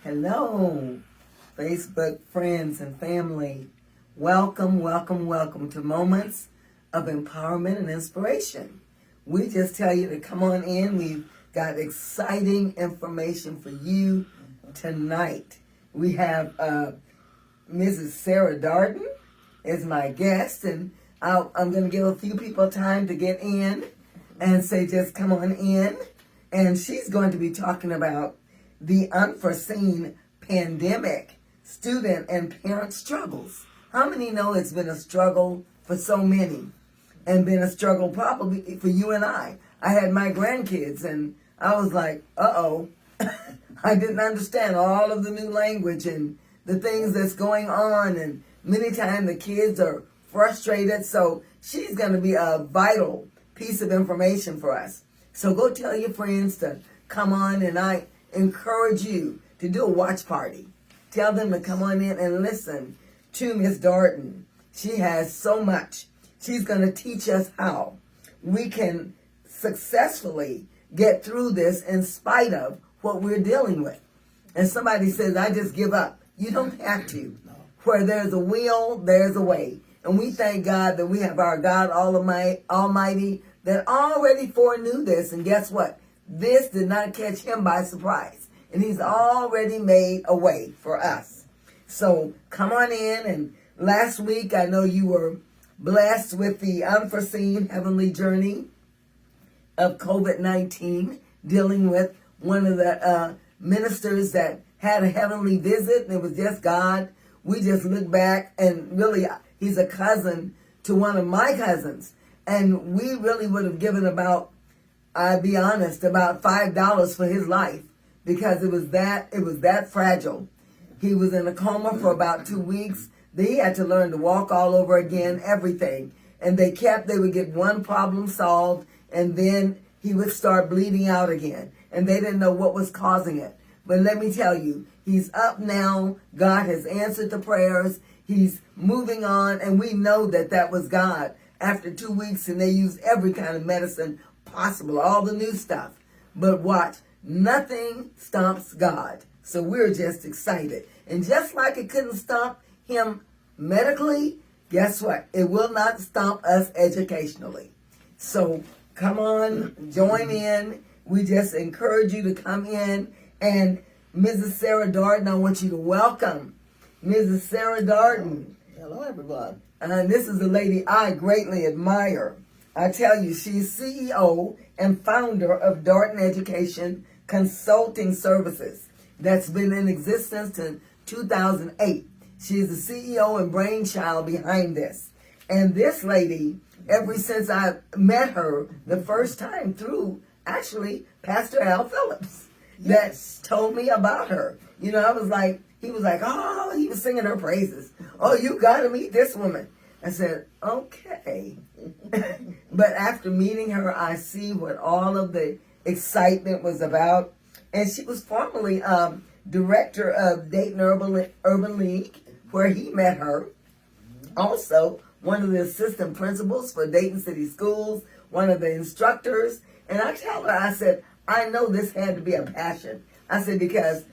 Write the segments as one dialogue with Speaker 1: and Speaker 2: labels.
Speaker 1: Hello, Facebook friends and family. Welcome, welcome, welcome to Moments of Empowerment and Inspiration. We just tell you to come on in. We've got exciting information for you tonight. We have Mrs. Sarah Darden is my guest, and I'm going to give a few people time to get in and say just come on in. And she's going to be talking about the unforeseen pandemic, student and parent struggles. How many know it's been a struggle for so many, and been a struggle probably for you and I? I had my grandkids and I was like, uh-oh. I didn't understand all of the new language and the things that's going on, and many times the kids are frustrated. So she's going to be a vital piece of information for us. So go tell your friends to come on, and I encourage you to do a watch party. Tell them to come on in and listen to Miss Darden. She has so much. She's going to teach us how we can successfully get through this in spite of what we're dealing with. And somebody says, I just give up. You don't have to. Where there's a will, there's a way. And we thank God that we have our God Almighty that already foreknew this. And guess what? This did not catch him by surprise. And he's already made a way for us. So come on in. And last week, I know you were blessed with the unforeseen heavenly journey of COVID-19, dealing with one of the ministers that had a heavenly visit, and it was just God. We just look back, and really, he's a cousin to one of my cousins. And we really would have given about, I'll be honest, about $5 for his life, because it was that fragile. He was in a coma for about 2 weeks. Then he had to learn to walk all over again, everything. And they would get one problem solved, and then he would start bleeding out again. And they didn't know what was causing it. But let me tell you, he's up now. God has answered the prayers. He's moving on, and we know that that was God. After 2 weeks, and they used every kind of medicine possible, all the new stuff. But watch, nothing stomps God. So we're just excited. And just like it couldn't stomp him medically, guess what? It will not stomp us educationally. So come on, join in. We just encourage you to come in. And Mrs. Sarah Darden, I want you to welcome Mrs. Sarah Darden.
Speaker 2: Hello, everyone.
Speaker 1: And this is a lady I greatly admire. I tell you, she's CEO and founder of Darden Education Consulting Services that's been in existence since 2008. She's the CEO and brainchild behind this. And this lady, ever since I met her the first time through, actually, Pastor Al Phillips, that told me about her. You know, I was like, he was like, oh, he was singing her praises. Oh, you got to meet this woman. I said, okay. But after meeting her, I see what all of the excitement was about. And she was formerly director of Dayton Urban League, where he met her. Also, one of the assistant principals for Dayton City Schools, one of the instructors. And I tell her, I said, I know this had to be a passion. I said, because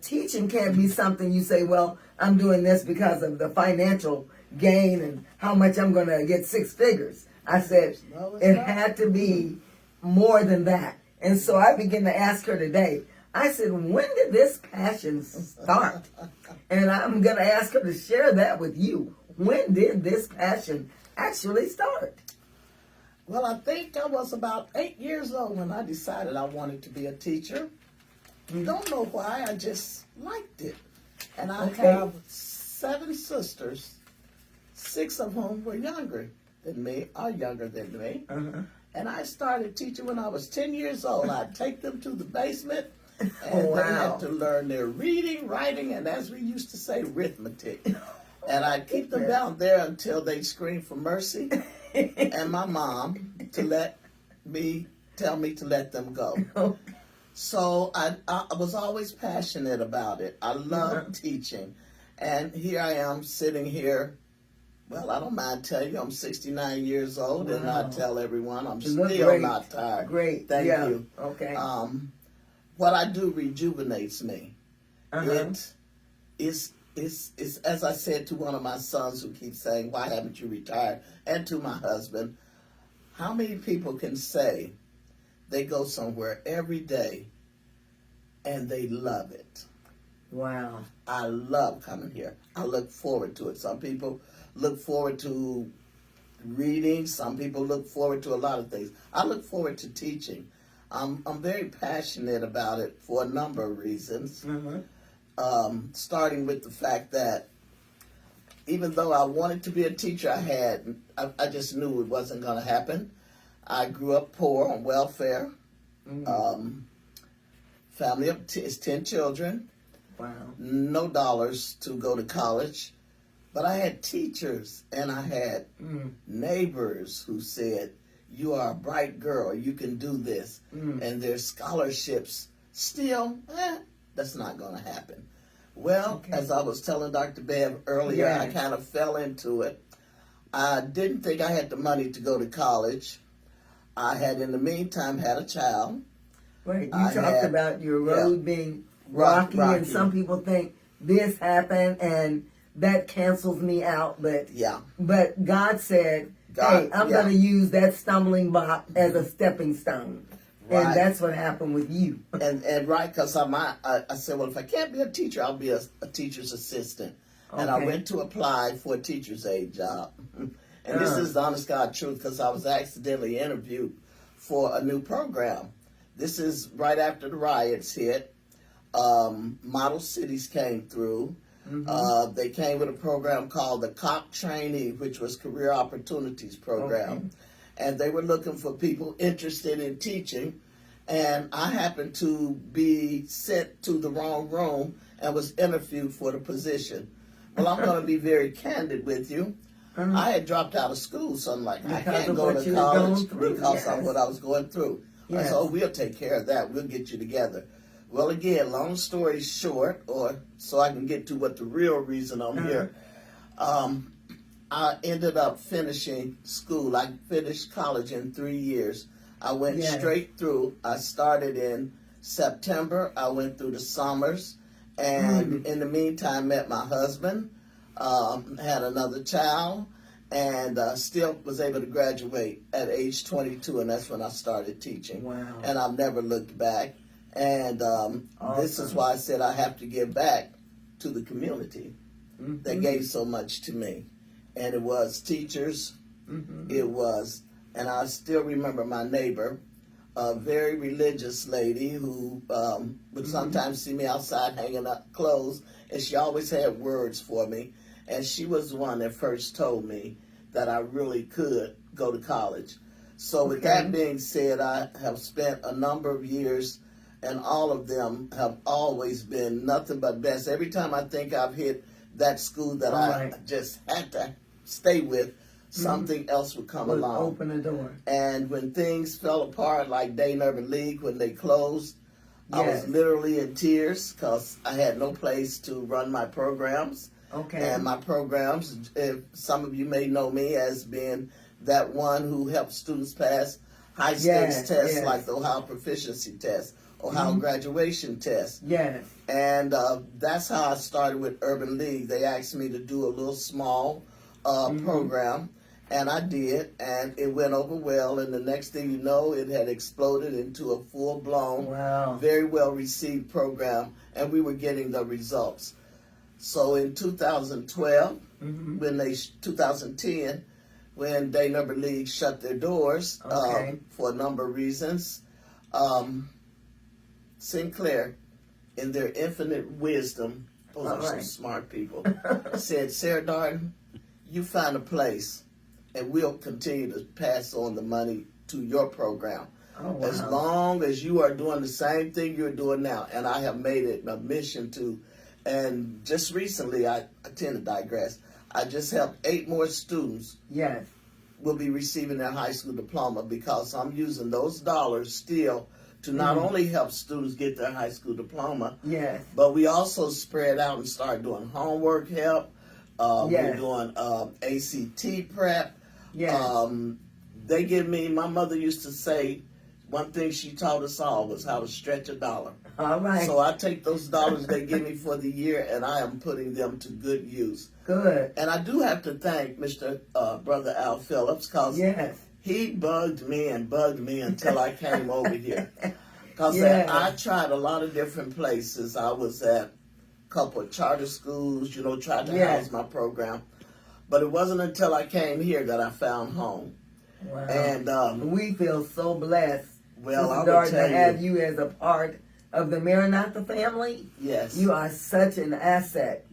Speaker 1: teaching can't be something you say, well, I'm doing this because of the financial gain and how much I'm going to get 6 figures. I said, it had to be more than that. And so I began to ask her today, I said, when did this passion start? And I'm going to ask her to share that with you. When did this passion actually start?
Speaker 2: Well, I think I was about 8 years old when I decided I wanted to be a teacher. Don't know why, I just liked it. And I have 7 sisters, 6 of whom were younger than me, or younger than me. And I started teaching when I was 10 years old. I'd take them to the basement, and they had to learn their reading, writing, and as we used to say, arithmetic. And I'd keep them down there until they'd scream for mercy, and my mom to tell me to let them go. So I was always passionate about it. I loved teaching. And here I am sitting here. Well, I don't mind telling you, I'm 69 years old, and I tell everyone I'm still not tired.
Speaker 1: Great.
Speaker 2: Thank you.
Speaker 1: Okay.
Speaker 2: What I do rejuvenates me. It is as I said to one of my sons who keeps saying, "Why haven't you retired?" and to my husband, how many people can say they go somewhere every day and they love it?
Speaker 1: Wow.
Speaker 2: I love coming here. I look forward to it. Some people look forward to reading. Some people look forward to a lot of things. I look forward to teaching. I'm very passionate about it for a number of reasons. Starting with the fact that even though I wanted to be a teacher, I just knew it wasn't going to happen. I grew up poor on welfare. Family of is 10 children.
Speaker 1: Wow.
Speaker 2: No dollars to go to college. But I had teachers and I had neighbors who said, "You are a bright girl, you can do this." And their scholarships still, that's not going to happen. Well, as I was telling Dr. Bev earlier, I kind of fell into it. I didn't think I had the money to go to college. I had, in the meantime, had a child.
Speaker 1: Right. You talked about your road being rocky, and some people think this happened and that cancels me out. But God said, "Hey, I'm going to use that stumbling block as a stepping stone." Right. And that's what happened with you.
Speaker 2: and right, because I said, well, if I can't be a teacher, I'll be a teacher's assistant. And I went to apply for a teacher's aide job. And this is the honest God truth, because I was accidentally interviewed for a new program. This is right after the riots hit. Model cities came through. They came with a program called the COP Trainee, which was Career Opportunities Program. And they were looking for people interested in teaching. And I happened to be sent to the wrong room and was interviewed for the position. Well, I'm going to be very candid with you. I had dropped out of school, so I'm like, I can't go to college because of what I was going through. I said, "Oh, we'll take care of that. We'll get you together." Well, again, long story short, or so I can get to what the real reason I'm here, I ended up finishing school. I finished college in 3 years. I went straight through. I started in September. I went through the summers. And in the meantime, met my husband, had another child, and still was able to graduate at age 22. And that's when I started teaching.
Speaker 1: Wow.
Speaker 2: And I've never looked back. And this is why I said I have to give back to the community that gave so much to me. And it was teachers, it was, and I still remember my neighbor, a very religious lady who would sometimes see me outside hanging up clothes, and she always had words for me. And she was the one that first told me that I really could go to college. So with that being said, I have spent a number of years, and all of them have always been nothing but best. Every time I think I've hit that school that I just had to stay with, something else would come along.
Speaker 1: Open the door.
Speaker 2: And when things fell apart, like Dayton Urban League, when they closed, I was literally in tears because I had no place to run my programs. And my programs, some of you may know me as being that one who helps students pass high stakes tests like the Ohio Proficiency Test, Ohio Graduation Test. And that's how I started with Urban League. They asked me to do a little small program, and I did, and it went over well. And the next thing you know, it had exploded into a full-blown, very well-received program, and we were getting the results. So in 2012, 2010, when Dayton Urban League shut their doors for a number of reasons, Sinclair, in their infinite wisdom, those are some smart people, said, "Sarah Darden, you find a place, and we'll continue to pass on the money to your program. As long as you are doing the same thing you're doing now." And I have made it a mission to, and just recently, I tend to digress, I just helped 8 more students will be receiving their high school diploma, because I'm using those dollars still to not only help students get their high school diploma, but we also spread out and start doing homework help. We're doing ACT prep. They give me, my mother used to say, one thing she taught us all was how to stretch a dollar.
Speaker 1: All right.
Speaker 2: So I take those dollars they give me for the year and I am putting them to good use.
Speaker 1: Good.
Speaker 2: And I do have to thank Mr. Brother Al Phillips, because
Speaker 1: Yes.
Speaker 2: he bugged me until I came over here. Because
Speaker 1: Yes.
Speaker 2: I tried a lot of different places. I was at a couple of charter schools, tried to
Speaker 1: Yes.
Speaker 2: house my program. But it wasn't until I came here that I found home.
Speaker 1: Wow.
Speaker 2: And
Speaker 1: we feel so blessed,
Speaker 2: well, I
Speaker 1: Sister
Speaker 2: will
Speaker 1: Darden,
Speaker 2: tell
Speaker 1: to have
Speaker 2: you,
Speaker 1: you as a part of the Maranatha family.
Speaker 2: yes.
Speaker 1: You are such an asset.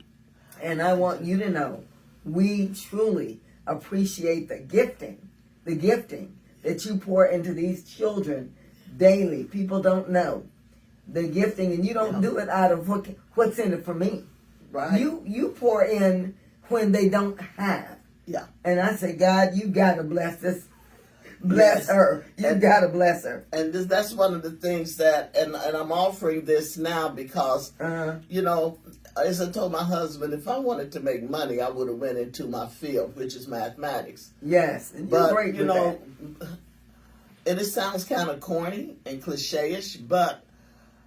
Speaker 1: And I want you to know, we truly appreciate the gifting that you pour into these children daily. People don't know the gifting, and you don't do it out of what's in it for me.
Speaker 2: Right.
Speaker 1: You pour in when they don't have.
Speaker 2: Yeah.
Speaker 1: And I say, God, you gotta bless this. Bless her. You gotta bless her.
Speaker 2: And that's one of the things that, and I'm offering this now because, as I told my husband, if I wanted to make money, I would have went into my field, which is mathematics.
Speaker 1: Yes, and
Speaker 2: but
Speaker 1: you're great with that.
Speaker 2: And it sounds kind of corny and cliche-ish, but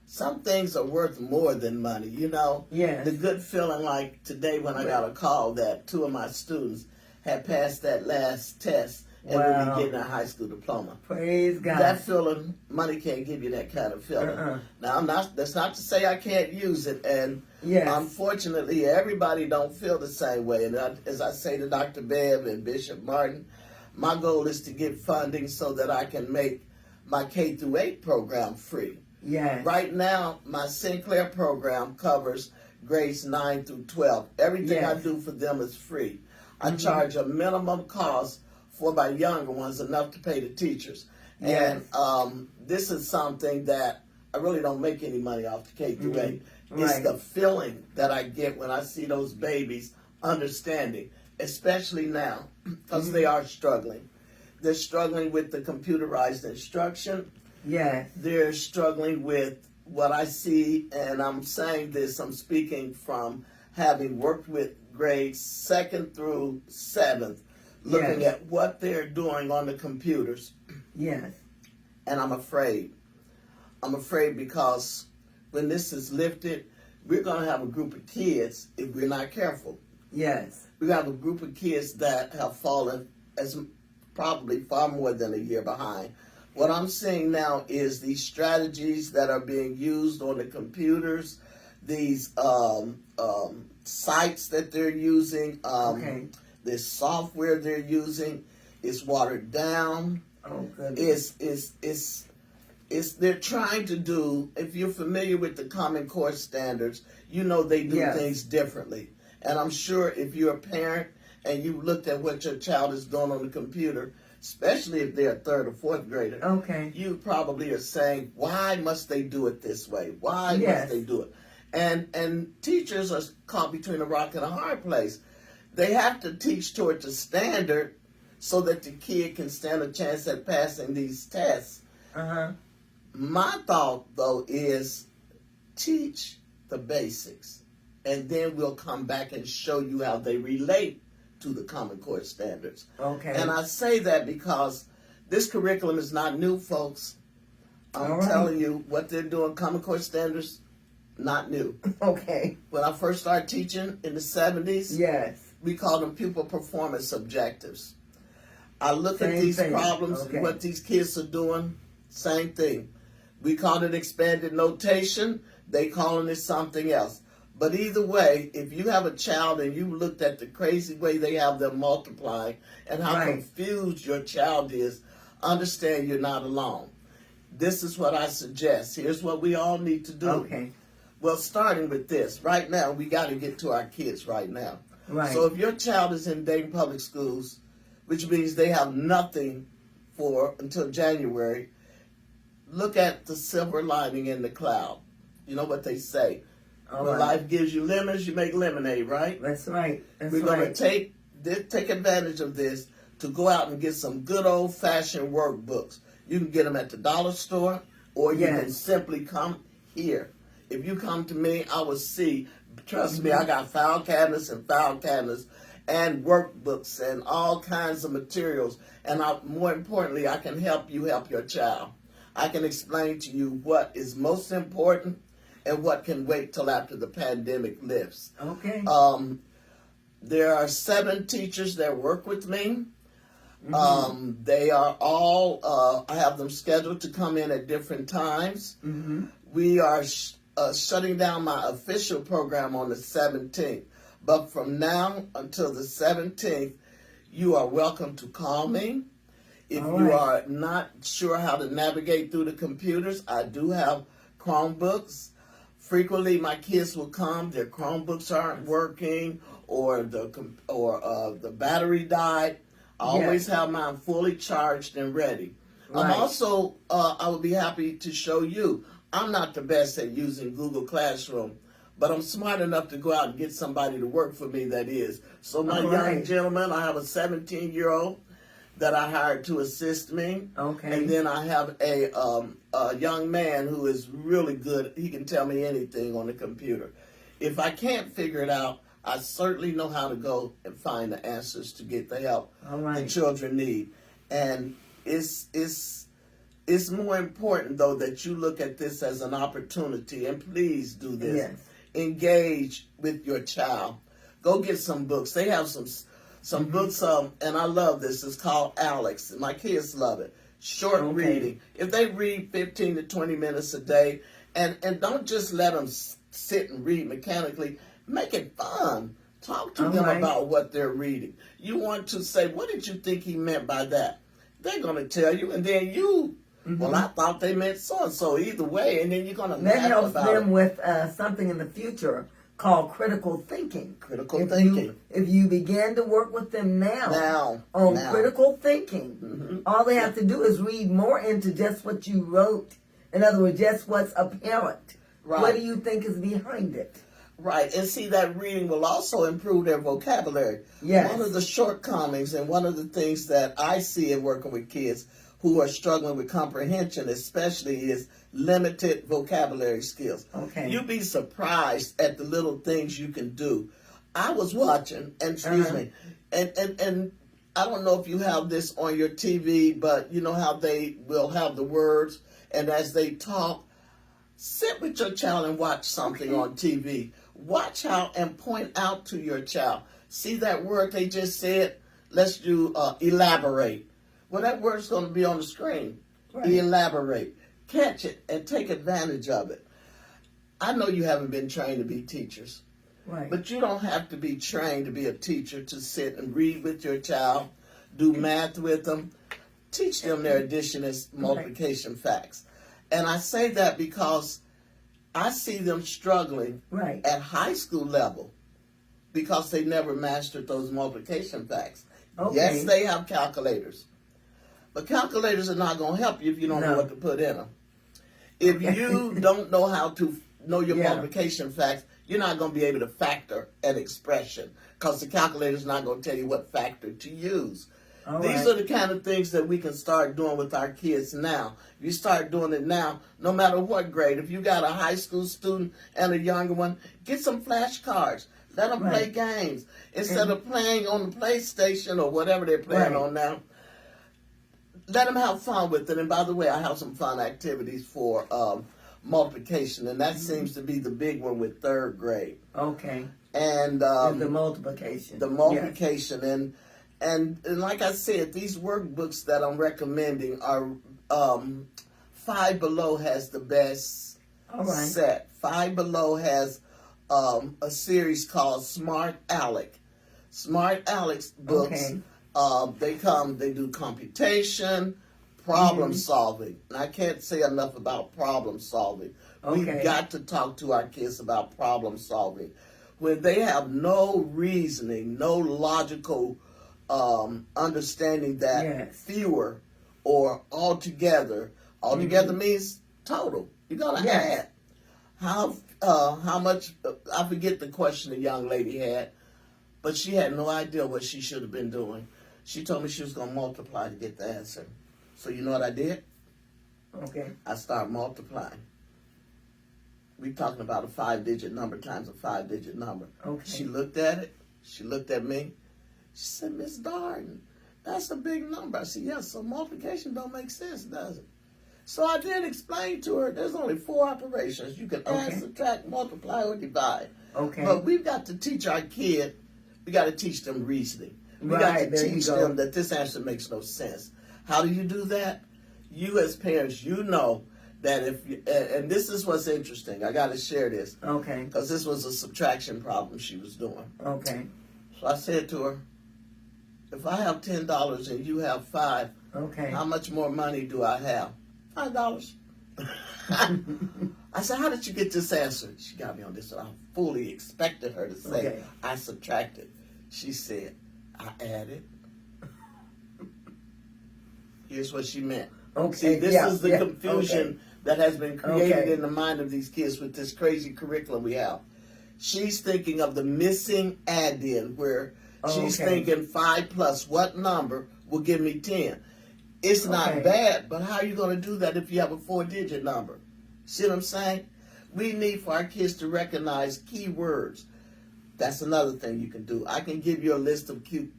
Speaker 2: some things are worth more than money.
Speaker 1: Yes.
Speaker 2: The good feeling, like today when I got a call that 2 of my students had passed that last test and will be getting a high school diploma.
Speaker 1: Praise God.
Speaker 2: That feeling, money can't give you that kind of feeling. Now, that's not to say I can't use it, and unfortunately, everybody don't feel the same way. And as I say to Dr. Bev and Bishop Martin, my goal is to get funding so that I can make my K through 8 program free.
Speaker 1: Yes.
Speaker 2: Right now, my Sinclair program covers grades 9 through 12. Everything I do for them is free. I charge a minimum cost for my younger ones, enough to pay the teachers.
Speaker 1: Yes.
Speaker 2: And this is something that I really don't make any money off the K through 8. It's
Speaker 1: Right.
Speaker 2: the feeling that I get when I see those babies understanding, especially now, because they are struggling. They're struggling with the computerized instruction.
Speaker 1: Yes.
Speaker 2: They're struggling with what I see, and I'm saying this, I'm speaking from having worked with grades 2nd through 7th, looking at what they're doing on the computers.
Speaker 1: Yes.
Speaker 2: And I'm afraid. I'm afraid because when this is lifted, we're going to have a group of kids, if we're not careful.
Speaker 1: Yes.
Speaker 2: We're going to have a group of kids that have fallen as probably far more than a year behind. What I'm seeing now is these strategies that are being used on the computers, these sites that they're using, this software they're using is watered down.
Speaker 1: Oh, goodness.
Speaker 2: They're trying to do, if you're familiar with the Common Core standards, they do things differently. And I'm sure if you're a parent and you looked at what your child is doing on the computer, especially if they're a 3rd or 4th grader, you probably are saying, why must they do it this way? Why must they do it? And teachers are caught between a rock and a hard place. They have to teach towards a standard so that the kid can stand a chance at passing these tests. My thought, though, is teach the basics, and then we'll come back and show you how they relate to the Common Core standards. And I say that because this curriculum is not new, folks. I'm telling you, what they're doing, Common Core standards, not new. When I first started teaching in the 70s, we called them pupil performance objectives. I look at these problems, what these kids are doing, same thing. We called it expanded notation. They calling it something else. But either way, if you have a child and you looked at the crazy way they have them multiplying and how confused your child is, understand you're not alone. This is what I suggest. Here's what we all need to do. Well, starting with this, right now, we got to get to our kids right now. So if your child is in Dayton Public Schools, which means they have nothing until January, look at the silver lining in the cloud. You know what they say. When life gives you lemons, you make lemonade, right?
Speaker 1: That's right.
Speaker 2: We're going to take advantage of this to go out and get some good old-fashioned workbooks. You can get them at the dollar store, or you can simply come here. If you come to me, I will see. Trust me, I got file cabinets and workbooks and all kinds of materials. And more importantly, I can help you help your child. I can explain to you what is most important and what can wait till after the pandemic lifts.
Speaker 1: Okay.
Speaker 2: There are 7 teachers that work with me. They are all, I have them scheduled to come in at different times. We are shutting down my official program on the 17th. But from now until the 17th, you are welcome to call me. If you are not sure how to navigate through the computers, I do have Chromebooks. Frequently, my kids will come, their Chromebooks aren't working, or the battery died. I always have mine fully charged and ready. I'm also, I would be happy to show you, I'm not the best at using Google Classroom, but I'm smart enough to go out and get somebody to work for me that is. So my young gentleman, I have a 17-year-old that I hired to assist me. And then I have a young man who is really good. He can tell me anything on the computer. If I can't figure it out, I certainly know how to go and find the answers to get the help the children need. And it's more important, though, that you look at this as an opportunity. And please do this. Engage with your child. Go get some books. They have some books, and I love this. It's called Alex. And my kids love it. Short reading. If they read 15 to 20 minutes a day, and don't just let them sit and read mechanically, make it fun. Talk to them about what they're reading. You want to say, what did you think he meant by that? They're going to tell you, and then you, well, I thought they meant so-and-so. Either way, and then you're going to laugh about it.
Speaker 1: That helps them with something in the future called critical thinking.
Speaker 2: Critical thinking.
Speaker 1: If you begin to work with them now on critical thinking, all they have to do is read more into just what you wrote. In other words, just what's apparent. What do you think is behind it?
Speaker 2: Right, and see, that reading will also improve their vocabulary. One of the shortcomings and one of the things that I see in working with kids who are struggling with comprehension especially is limited vocabulary skills. You'd be surprised at the little things you can do. I was watching, and and I don't know if you have this on your TV, but you know how they will have the words, and as they talk, sit with your child and watch something on TV. Watch how and point out to your child. See that word they just said? Let's do elaborate. Well, that word's going to be on the screen. Elaborate. Catch it and take advantage of it. I know you haven't been trained to be teachers. But you don't have to be trained to be a teacher to sit and read with your child, do math with them, teach them their addition and multiplication facts. And I say that because I see them struggling at high school level because they never mastered those multiplication facts. Yes, they have calculators. But calculators are not going to help you if you don't know what to put in them. If you don't know how to know your multiplication facts, you're not going to be able to factor an expression because the calculator is not going to tell you what factor to use. These are the kind of things that we can start doing with our kids now. If you start doing it now, no matter what grade, if you got a high school student and a younger one, get some flashcards. Let them play games. Instead of playing on the PlayStation or whatever they're playing on now, let them have fun with it. And by the way, I have some fun activities for multiplication, and that seems to be the big one with third grade. And
Speaker 1: the multiplication.
Speaker 2: The multiplication. And like I said, these workbooks that I'm recommending are Five Below has the best set. Five Below has a series called Smart Alec. Smart Alec's books, they do computation, problem solving. And I can't say enough about problem solving. We've got to talk to our kids about problem solving. When they have no reasoning, no logical understanding that fewer or altogether means total. You're gonna add how much. I forget the question the young lady had, but she had no idea what she should have been doing. She told me she was gonna multiply to get the answer. So you know what I did? I started multiplying. We're talking about a 5-digit number times a 5-digit number. She looked at it. She looked at me. She said, Miss Darden, that's a big number. I said, yes, so multiplication don't make sense, does it? So I did explain to her there's only 4 operations. You can add,
Speaker 1: Okay.
Speaker 2: subtract, multiply, or divide.
Speaker 1: Okay.
Speaker 2: But we've got to teach our kid, we got to teach them reasoning. We got
Speaker 1: Right,
Speaker 2: to
Speaker 1: there you
Speaker 2: teach
Speaker 1: go.
Speaker 2: them that this answer makes no sense. How do you do that? You as parents, you know that if you, and this is what's interesting. I got to share this.
Speaker 1: Okay.
Speaker 2: Because this was a subtraction problem she was doing.
Speaker 1: Okay.
Speaker 2: So I said to her, if I have $10 and you have 5,
Speaker 1: Okay.
Speaker 2: how much more money do I have? $5. I said, how did you get this answer? She got me on this. I fully expected her to say,
Speaker 1: Okay.
Speaker 2: I subtracted. She said, I added. Here's what she meant.
Speaker 1: Okay.
Speaker 2: See, this is the confusion
Speaker 1: Okay.
Speaker 2: that has been created
Speaker 1: Okay.
Speaker 2: in the mind of these kids with this crazy curriculum we have. She's thinking of the missing add-in where she's
Speaker 1: Okay.
Speaker 2: thinking 5 plus what number will give me 10. It's not
Speaker 1: Okay.
Speaker 2: bad, but how are you going to do that if you have a 4-digit number? See what I'm saying? We need for our kids to recognize key words. That's another thing you can do. I can give you a list of key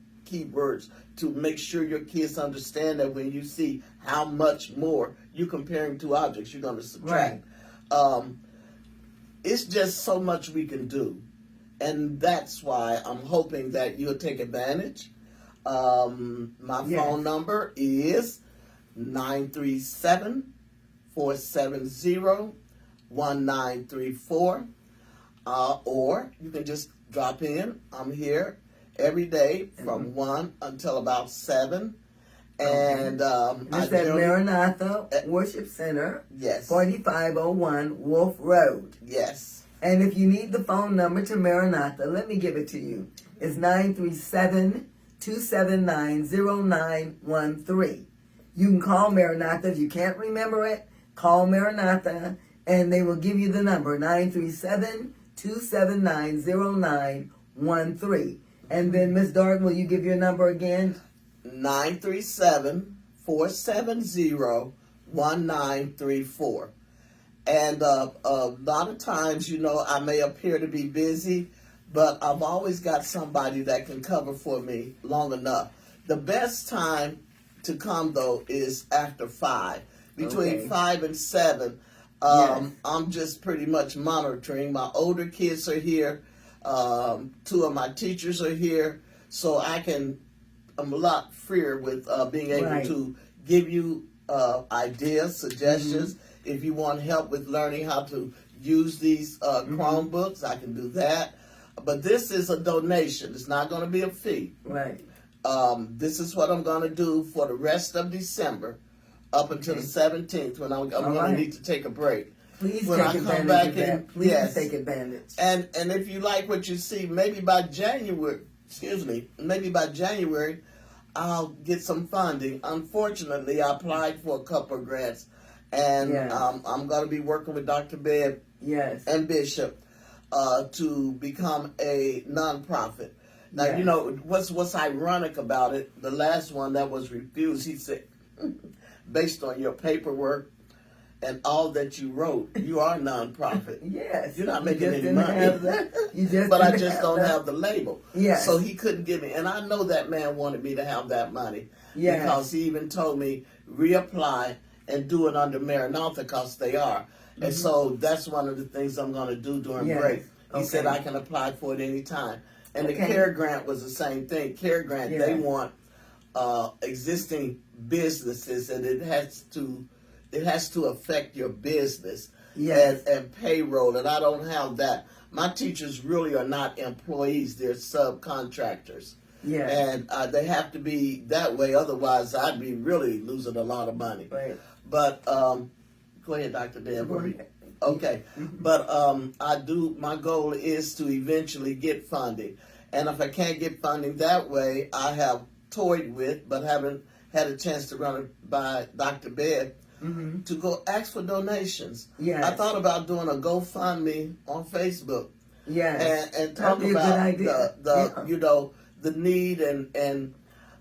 Speaker 2: words to make sure your kids understand that when you see how much more you're comparing two objects, you're going to subtract. It's just so much we can do. And that's why I'm hoping that you'll take advantage. My phone number is 937-470-1934. Or you can just drop in. I'm here every day from 1 until about 7. And
Speaker 1: It's at Maranatha Worship Center,
Speaker 2: yes,
Speaker 1: 4501 Wolf Road.
Speaker 2: yes.
Speaker 1: And if you need the phone number to Maranatha, let me give it to you. It's 937-279-0913. You can call Maranatha. If you can't remember it, call Maranatha, and they will give you the number, 937-279-0913. And then, Miss Darden, will you give your number again?
Speaker 2: 937-470-1934. And a lot of times, you know, I may appear to be busy, but I've always got somebody that can cover for me long enough. The best time to come, though, is after 5. Between 5 and 7, I'm just pretty much monitoring. My older kids are here. 2 of my teachers are here. So I'm a lot freer with being able to give you ideas, suggestions. If you want help with learning how to use these Chromebooks, I can do that. But this is a donation. It's not going to be a fee.
Speaker 1: Right.
Speaker 2: This is what I'm going to do for the rest of December up until the 17th when I'm going to need to take a break.
Speaker 1: Please
Speaker 2: when
Speaker 1: take
Speaker 2: I come
Speaker 1: advantage
Speaker 2: back
Speaker 1: of that.
Speaker 2: in,
Speaker 1: Please take advantage.
Speaker 2: And if you like what you see, maybe by January, I'll get some funding. Unfortunately, I applied for a couple of grants, and I'm going to be working with Dr. Bebb and Bishop to become a nonprofit. Now, you know, what's ironic about it, the last one that was refused, he said, based on your paperwork and all that you wrote, you are a nonprofit.
Speaker 1: Yes.
Speaker 2: You're not making any money. But I just don't have the label.
Speaker 1: Yes.
Speaker 2: So he couldn't give me. And I know that man wanted me to have that money.
Speaker 1: Yes.
Speaker 2: Because he even told me, reapply and do it under Maranatha because they are. And so that's one of the things I'm going to do during break. He said I can apply for it anytime. And the CARE grant was the same thing. CARE grant, they want existing businesses, and it has to affect your business and payroll, and I don't have that. My teachers really are not employees, they're subcontractors. And they have to be that way, otherwise I'd be really losing a lot of money.
Speaker 1: Right.
Speaker 2: But go ahead, Dr. Dan. Okay. But my goal is to eventually get funding. And if I can't get funding that way, I have toyed with, but haven't had a chance to run it by Dr. Bebb, to go ask for donations. I thought about doing a GoFundMe on Facebook. And talk about the need and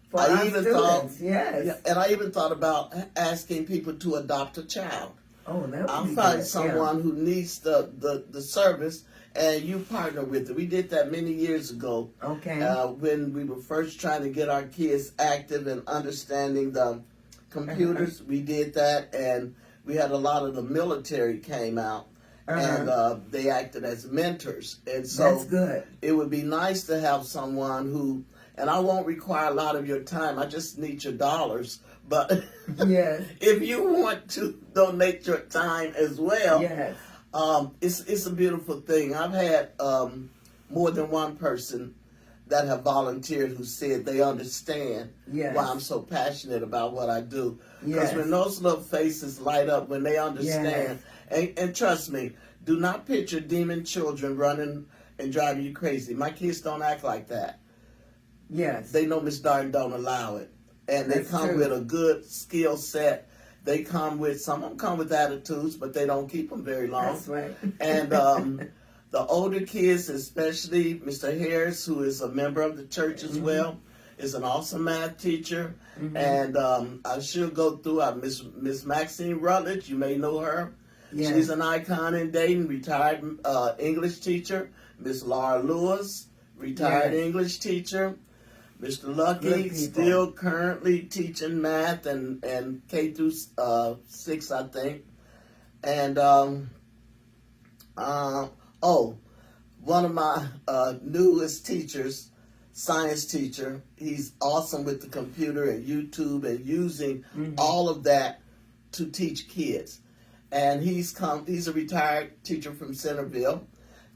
Speaker 1: for
Speaker 2: I even
Speaker 1: students,
Speaker 2: thought and I even thought about asking people to adopt a child.
Speaker 1: Oh, that would
Speaker 2: I'll
Speaker 1: be
Speaker 2: find
Speaker 1: good.
Speaker 2: someone who needs the service, and you partner with it. We did that many years ago. When we were first trying to get our kids active and understanding the computers, we did that, and we had a lot of the military came out, and they acted as mentors. And so
Speaker 1: that's good.
Speaker 2: It would be nice to have someone who, and I won't require a lot of your time. I just need your dollars. But
Speaker 1: Yes.
Speaker 2: if you want to donate your time as well,
Speaker 1: Yes.
Speaker 2: it's a beautiful thing. I've had more than one person that have volunteered who said they understand
Speaker 1: Yes.
Speaker 2: why I'm so passionate about what I do. Because
Speaker 1: Yes.
Speaker 2: when those little faces light up, when they understand, and trust me, do not picture demon children running and driving you crazy. My kids don't act like that.
Speaker 1: Yes.
Speaker 2: They know Miss Darden don't allow it. And they
Speaker 1: That's
Speaker 2: come
Speaker 1: true.
Speaker 2: with a good skill set. They come with, some of them come with attitudes, but they don't keep them very long.
Speaker 1: That's right.
Speaker 2: And the older kids, especially Mr. Harris, who is a member of the church as well, is an awesome math teacher. And I should go through Miss Maxine Rutledge. You may know her.
Speaker 1: Yes.
Speaker 2: She's an icon in Dayton, retired English teacher. Miss Laura Lewis, retired
Speaker 1: Yes.
Speaker 2: English teacher. Mr.
Speaker 1: Good
Speaker 2: Lucky,
Speaker 1: people.
Speaker 2: still currently teaching math and K through 6, I think. And one of my newest teachers, science teacher, he's awesome with the computer and YouTube and using all of that to teach kids. And he's a retired teacher from Centerville.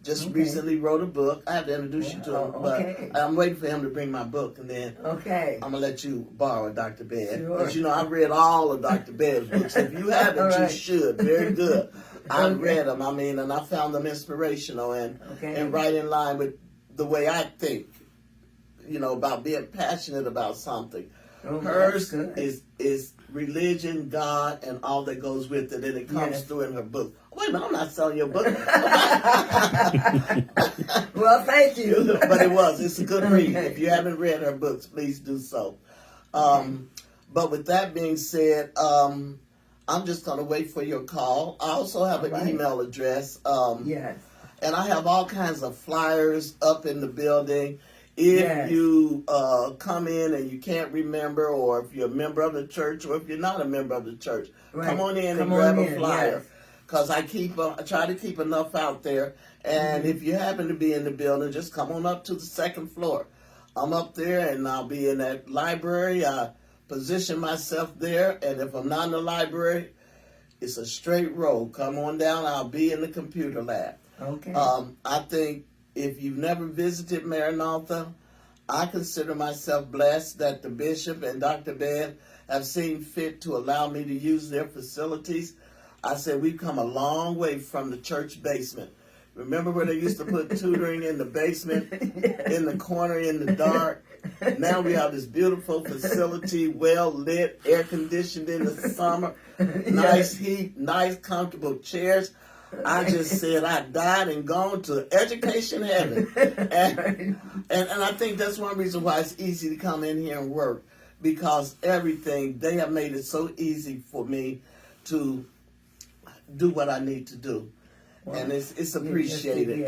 Speaker 2: Just recently wrote a book. I have to introduce you to him,
Speaker 1: okay.
Speaker 2: but I'm waiting for him to bring my book, and then
Speaker 1: Okay.
Speaker 2: I'm gonna let you borrow Dr. Bed.
Speaker 1: Sure.
Speaker 2: Because I've read all of Dr. Bed's books. If you haven't,
Speaker 1: All right.
Speaker 2: you should. Very good. I've
Speaker 1: Okay.
Speaker 2: read them. And I found them inspirational and
Speaker 1: Okay.
Speaker 2: right in line with the way I think. About being passionate about something.
Speaker 1: Oh,
Speaker 2: Hers
Speaker 1: that's good.
Speaker 2: is religion, God, and all that goes with it, and it comes
Speaker 1: Yes.
Speaker 2: through in her book. Wait a minute, I'm not selling your book.
Speaker 1: Well, thank you.
Speaker 2: But it's a good read.
Speaker 1: Okay.
Speaker 2: If you haven't read her books, please do so. But with that being said, I'm just going to wait for your call. I also have an email address.
Speaker 1: Yes.
Speaker 2: And I have all kinds of flyers up in the building. If you come in and you can't remember, or if you're a member of the church, or if you're not a member of the church, come on in and grab a flyer. Because I try to keep enough out there. And if you happen to be in the building, just come on up to the second floor. I'm up there, and I'll be in that library. I position myself there, and if I'm not in the library, it's a straight road. Come on down. I'll be in the computer lab.
Speaker 1: Okay.
Speaker 2: I think if you've never visited Maranatha, I consider myself blessed that the bishop and Dr. Bed have seen fit to allow me to use their facilities. I said we've come a long way from the church basement. Remember where they used to put tutoring in the basement, in the corner, in the dark? Now we have this beautiful facility, well lit, air conditioned in the summer, nice heat, nice comfortable chairs. I just said I died and gone to education heaven. And I think that's one reason why it's easy to come in here and work, because everything, they have made it so easy for me to do what I need to do. Well, and it's appreciated.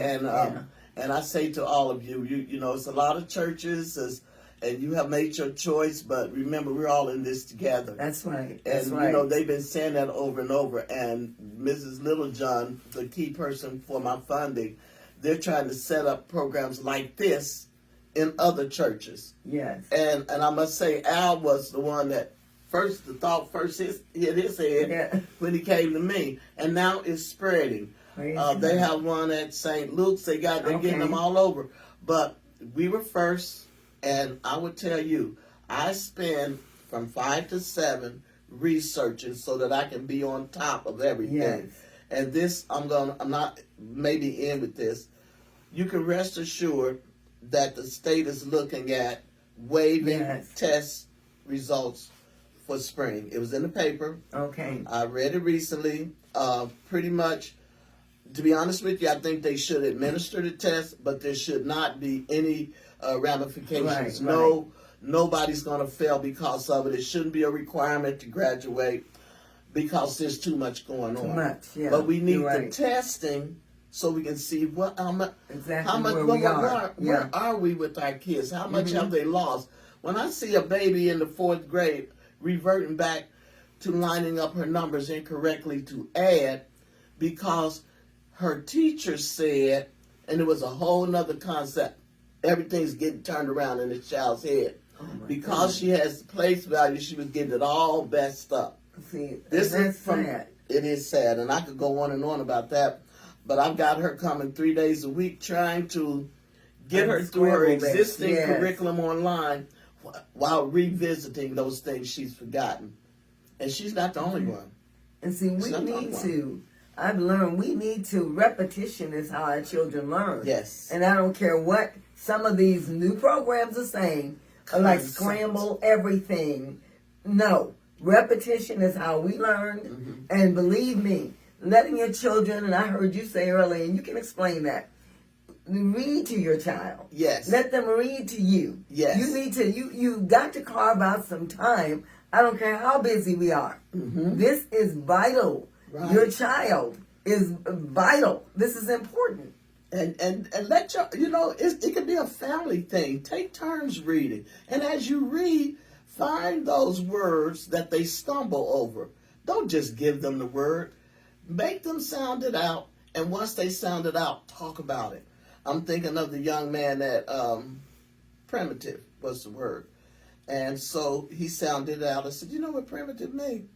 Speaker 2: And I say to all of you, it's a lot of churches, and you have made your choice, but remember, we're all in this together.
Speaker 1: That's right.
Speaker 2: And, they've been saying that over and over. And Mrs. Littlejohn, the key person for my funding, they're trying to set up programs like this in other churches.
Speaker 1: Yes.
Speaker 2: And I must say, Al was the one that the thought hit his head when he came to me. And now it's spreading. They have one at St. Luke's. They're getting them all over. But we were first. And I would tell you, I spend from 5 to 7 researching so that I can be on top of everything.
Speaker 1: Yes.
Speaker 2: And this, I'm not maybe in with this. You can rest assured that the state is looking at waiving test results for spring. It was in the paper.
Speaker 1: Okay.
Speaker 2: I read it recently. Pretty much, to be honest with you, I think they should administer the test, but there should not be any ramifications.
Speaker 1: Right.
Speaker 2: Nobody's going to fail because of it. It shouldn't be a requirement to graduate because there's too much going on.
Speaker 1: Too much, yeah.
Speaker 2: But we need the testing so we can see how much where are we with our kids? How much have they lost? When I see a baby in the 4th grade reverting back to lining up her numbers incorrectly to add because her teacher said, and it was a whole nother concept, everything's getting turned around in the child's head.
Speaker 1: Oh
Speaker 2: because she has place value, she was getting it all messed up.
Speaker 1: See,
Speaker 2: This
Speaker 1: that's
Speaker 2: is from,
Speaker 1: sad.
Speaker 2: It is sad, and I could go on and on about that, but I've got her coming 3 days a week trying to get her through her existing curriculum online while revisiting those things she's forgotten. And she's not the only one.
Speaker 1: And see, I've learned we need to, repetition is how our children learn.
Speaker 2: Yes.
Speaker 1: And I don't care what some of these new programs are saying, like scramble everything. No, repetition is how we learned.
Speaker 2: Mm-hmm.
Speaker 1: And believe me, letting your children, and I heard you say earlier, and you can explain that, read to your child.
Speaker 2: Yes.
Speaker 1: Let them read to you.
Speaker 2: Yes.
Speaker 1: You need to, you got to carve out some time. I don't care how busy we are.
Speaker 2: Mm-hmm.
Speaker 1: This is vital.
Speaker 2: Right.
Speaker 1: Your child is vital. This is important.
Speaker 2: And let your, it could be a family thing. Take turns reading. And as you read, find those words that they stumble over. Don't just give them the word. Make them sound it out. And once they sound it out, talk about it. I'm thinking of the young man that, primitive was the word. And so he sounded it out. I said, you know what primitive means?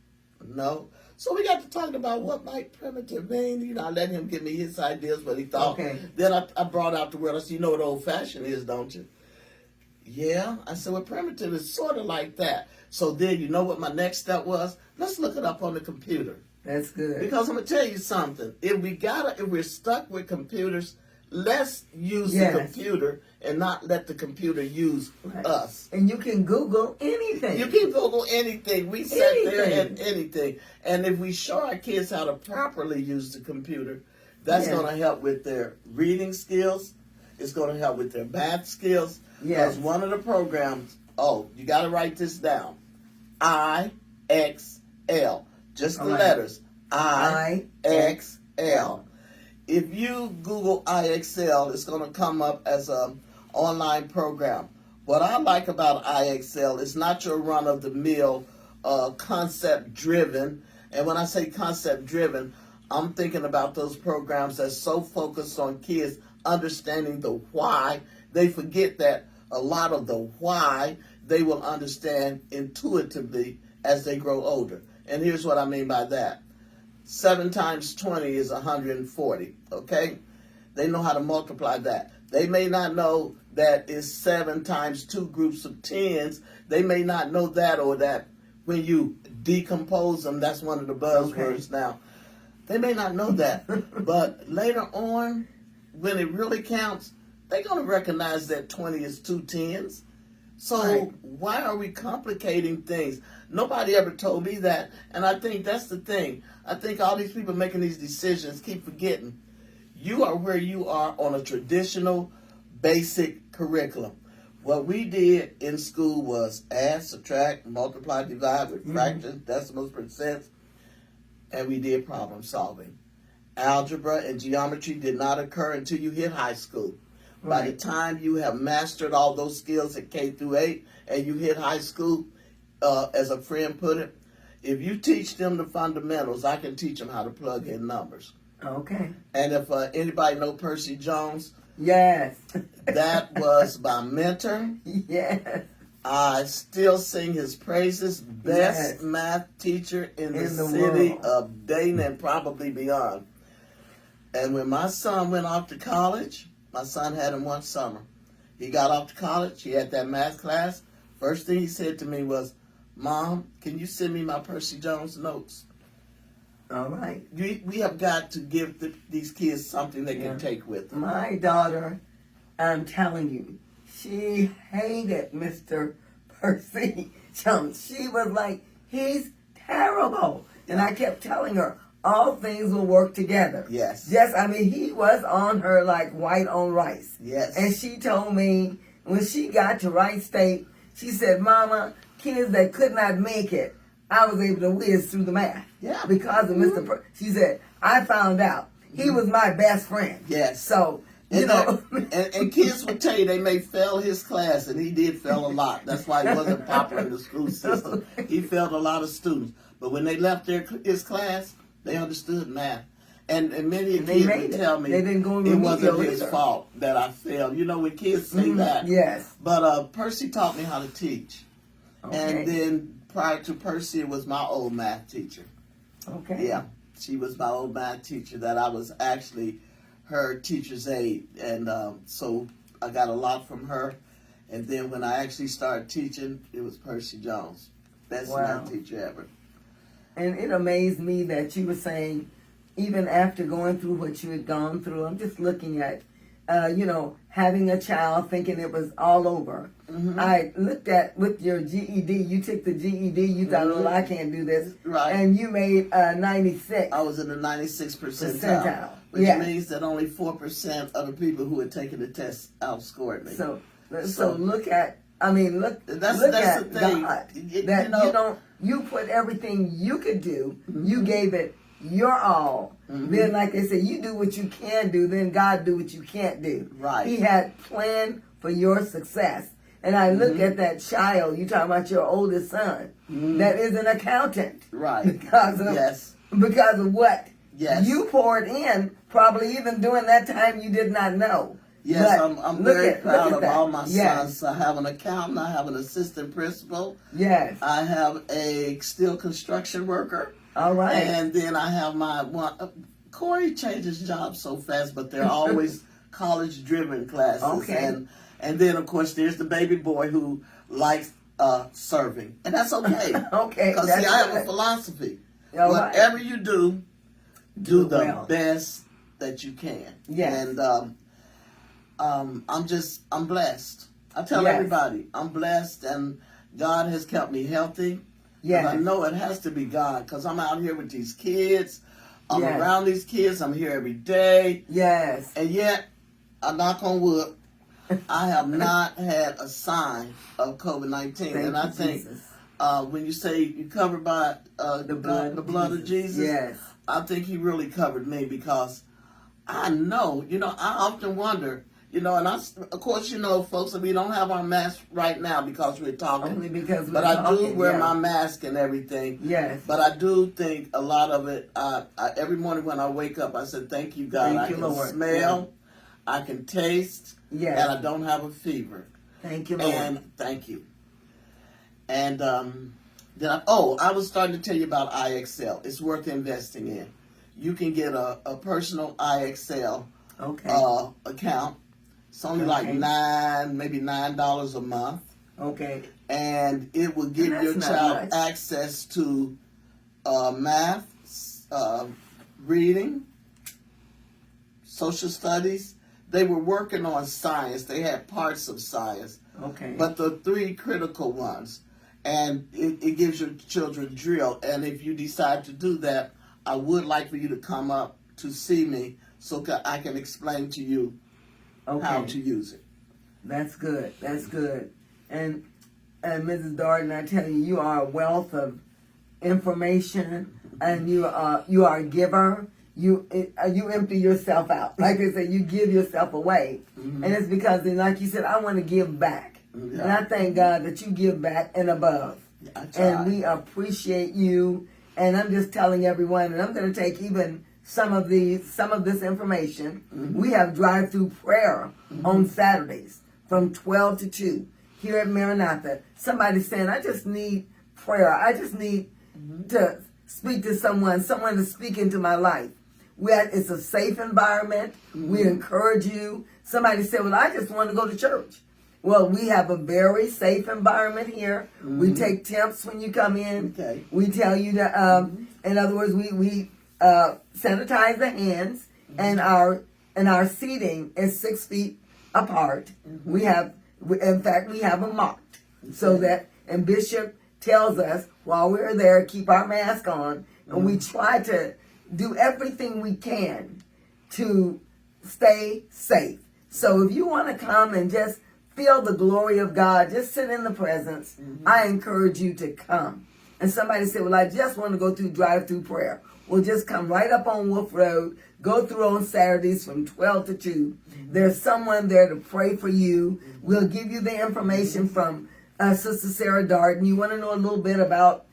Speaker 2: No. So we got to talking about what might primitive mean. I let him give me his ideas, what he thought.
Speaker 1: Okay.
Speaker 2: Then I brought out the word. I said, you know what old-fashioned is, don't you? Yeah. I said, well, primitive is sort of like that. So then you know what my next step was? Let's look it up on the computer.
Speaker 1: That's good.
Speaker 2: Because I'm going to tell you something. If we're stuck with computers, let's use the computer and not let the computer use us.
Speaker 1: And you can Google anything.
Speaker 2: You can Google anything. We sit there and anything. And if we show our kids how to properly use the computer, that's going to help with their reading skills. It's going to help with their math skills. Because one of the programs, you got to write this down. IXL. Just the letters. IXL. If you Google IXL, it's going to come up as an online program. What I like about IXL is not your run-of-the-mill concept-driven. And when I say concept-driven, I'm thinking about those programs that's so focused on kids understanding the why. They forget that a lot of the why they will understand intuitively as they grow older. And here's what I mean by that. 7 times 20 is 140, okay? They know how to multiply that. They may not know that it's 7 times 2 groups of 10s. They may not know that, or that when you decompose them, that's one of the buzzwords now. They may not know that. But later on, when it really counts, they're going to recognize that 20 is 2 10s. So why are we complicating things? Nobody ever told me that, and I think that's the thing. I think all these people making these decisions keep forgetting. You are where you are on a traditional, basic curriculum. What we did in school was add, subtract, multiply, divide with fractions, decimals, percents, and we did problem solving. Algebra and geometry did not occur until you hit high school. By the time you have mastered all those skills at K through 8 and you hit high school, as a friend put it, if you teach them the fundamentals, I can teach them how to plug in numbers.
Speaker 1: Okay.
Speaker 2: And if anybody know Percy Jones,
Speaker 1: yes,
Speaker 2: that was my mentor.
Speaker 1: Yes.
Speaker 2: I still sing his praises. Best math teacher in the city
Speaker 1: world.
Speaker 2: Of Dayton and probably beyond. And when my son went off to college, my son had him one summer. He got off to college. He had that math class. First thing he said to me was, Mom, can you send me my Percy Jones notes?
Speaker 1: All right.
Speaker 2: We have got to give these kids something they can take with them.
Speaker 1: My daughter, I'm telling you, she hated Mr. Percy Jones. She was like, he's terrible. And I kept telling her, all things will work together.
Speaker 2: Yes.
Speaker 1: He was on her like white on rice.
Speaker 2: Yes.
Speaker 1: And she told me when she got to Wright State, she said, Mama, kids that could not make it, I was able to whiz through the math.
Speaker 2: Yeah.
Speaker 1: Because of Mr. She said, I found out. He was my best friend.
Speaker 2: Yes.
Speaker 1: So, you
Speaker 2: know. And kids would tell you they may fail his class, and he did fail a lot. That's why he wasn't popular in the school system. He failed a lot of students. But when they left his class, they understood math. And many
Speaker 1: And they
Speaker 2: kids
Speaker 1: made
Speaker 2: would
Speaker 1: it.
Speaker 2: tell me
Speaker 1: They didn't go
Speaker 2: it wasn't
Speaker 1: remedial
Speaker 2: his
Speaker 1: either.
Speaker 2: fault that I failed. You know, when kids say that.
Speaker 1: Yes.
Speaker 2: But Percy taught me how to teach.
Speaker 1: Okay.
Speaker 2: And then prior to Percy, it was my old math teacher.
Speaker 1: Okay.
Speaker 2: Yeah, she was my old math teacher that I was actually her teacher's aide. And so I got a lot from her. And then when I actually started teaching, it was Percy Jones. Best math teacher ever.
Speaker 1: And it amazed me that you were saying, even after going through what you had gone through, I'm just looking at, having a child, thinking it was all over. Mm-hmm. I looked at with your GED, you took the GED, you thought, well, I can't do this.
Speaker 2: Right.
Speaker 1: And you made 96.
Speaker 2: I was in the 96th percentile. Which means that only 4% of the people who had taken the test outscored me.
Speaker 1: So look at, look
Speaker 2: that's
Speaker 1: at
Speaker 2: the thing.
Speaker 1: God. You put everything you could do, you gave it your all. Then, like they say, you do what you can do, then God do what you can't do.
Speaker 2: Right.
Speaker 1: He had planned for your success. And I look at that child, you talking about your oldest son, that is an accountant.
Speaker 2: Right.
Speaker 1: Because of what you poured in, probably even during that time you did not know.
Speaker 2: Yes, I'm very proud of all my
Speaker 1: Yes.
Speaker 2: sons. I have an accountant, I have an assistant principal.
Speaker 1: Yes.
Speaker 2: I have a steel construction worker.
Speaker 1: All right.
Speaker 2: And then I have my one. Corey changes jobs so fast, but they're always college-driven classes.
Speaker 1: Okay.
Speaker 2: And then, of course, there's the baby boy who likes serving. And that's okay.
Speaker 1: Okay.
Speaker 2: Because, see, I have a philosophy.
Speaker 1: All
Speaker 2: Whatever you do the
Speaker 1: well.
Speaker 2: best that you can.
Speaker 1: Yes.
Speaker 2: And I'm blessed. I tell everybody, I'm blessed, and God has kept me healthy.
Speaker 1: Yes.
Speaker 2: I know it has to be God, because I'm out here with these kids. I'm around these kids. I'm here every day.
Speaker 1: Yes.
Speaker 2: And yet, I knock on wood, I have not had a sign of COVID-19. And I think when you say you're covered by the blood of Jesus,
Speaker 1: yes.
Speaker 2: I think he really covered me, because I know, I often wonder, and of course, folks, we don't have our mask right now because we're talking.
Speaker 1: Only because
Speaker 2: But I do wear my mask and everything.
Speaker 1: Yes.
Speaker 2: But I do think a lot of it, every morning when I wake up, I said, thank you, God.
Speaker 1: Thank you,
Speaker 2: I can
Speaker 1: Lord.
Speaker 2: smell, I can taste, and I don't have a fever.
Speaker 1: Thank you, Lord.
Speaker 2: And thank you. And then I was starting to tell you about IXL. It's worth investing in. You can get a personal IXL account. It's only like maybe $9 a month.
Speaker 1: Okay.
Speaker 2: And it will give your child access to math, reading, social studies. They were working on science. They had parts of science.
Speaker 1: Okay.
Speaker 2: But the 3 critical ones. And it gives your children drill. And if you decide to do that, I would like for you to come up to see me so I can explain to you how to use it.
Speaker 1: That's good. That's good. And Mrs. Darden, I tell you, you are a wealth of information, and you are a giver. You empty yourself out. Like they say, you give yourself away. Mm-hmm. And it's because, like you said, I want to give back. Yeah. And I thank God that you give back and above. And we appreciate you. And I'm just telling everyone, and I'm going to take even some of this information. Mm-hmm. We have drive-through prayer on Saturdays from 12 to 2 here at Maranatha. Somebody's saying, I just need prayer. I just need to speak to someone to speak into my life. It's a safe environment. We encourage you. Somebody said, well, I just want to go to church. Well, we have a very safe environment here. We take temps when you come in. Okay. We tell you to, in other words, we sanitize the hands, and our seating is 6 feet apart. We have a marked so that, and Bishop tells us while we're there, keep our mask on, and we try to do everything we can to stay safe. So if you want to come and just feel the glory of God, just sit in the presence, I encourage you to come. And somebody said, well, I just want to go through drive-through prayer. Well, just come right up on Wolf Road, go through on Saturdays from 12 to 2. There's someone there to pray for you. We'll give you the information from Sister Sarah Darden. You want to know a little bit about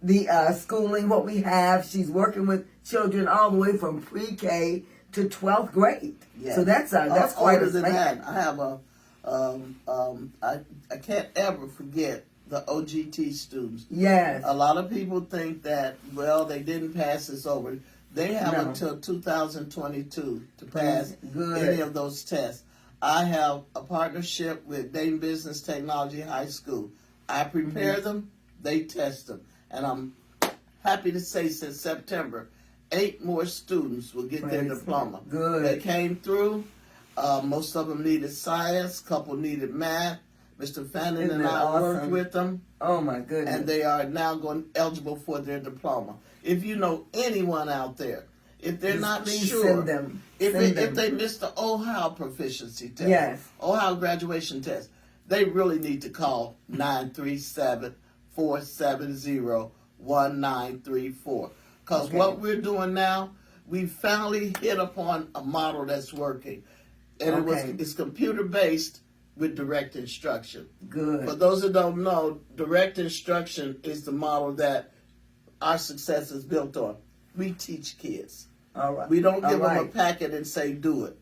Speaker 1: the schooling, what we have. She's working with children all the way from pre-K to 12th grade.
Speaker 2: Yes.
Speaker 1: So that's quite
Speaker 2: older
Speaker 1: a
Speaker 2: than
Speaker 1: span.
Speaker 2: that. I have I can't ever forget the OGT students.
Speaker 1: Yes.
Speaker 2: A lot of people think that, well, they didn't pass this over. They have
Speaker 1: No.
Speaker 2: until 2022 to pass
Speaker 1: Good.
Speaker 2: any of those tests. I have a partnership with Dayton Business Technology High School. I prepare them, they test them. And I'm happy to say since September, 8 more students will get their
Speaker 1: Praise
Speaker 2: diploma.
Speaker 1: God. Good.
Speaker 2: They came through. Most of them needed science, a couple needed math. Mr. Fannin
Speaker 1: Isn't
Speaker 2: and
Speaker 1: that
Speaker 2: I worked
Speaker 1: awesome?
Speaker 2: with them.
Speaker 1: Oh my goodness.
Speaker 2: And they are now eligible for their diploma. If you know anyone out there, if they're not
Speaker 1: Please
Speaker 2: sure,
Speaker 1: send them.
Speaker 2: if they missed the Ohio proficiency test,
Speaker 1: Yes.
Speaker 2: Ohio graduation test, they really need to call 937-470-1934. Because what we're doing now, we finally hit upon a model that's working. And it's computer based with direct instruction.
Speaker 1: Good.
Speaker 2: For those that don't know, direct instruction is the model that our success is built on. We teach kids.
Speaker 1: All right.
Speaker 2: We don't give them a
Speaker 1: right.
Speaker 2: packet and say, do it.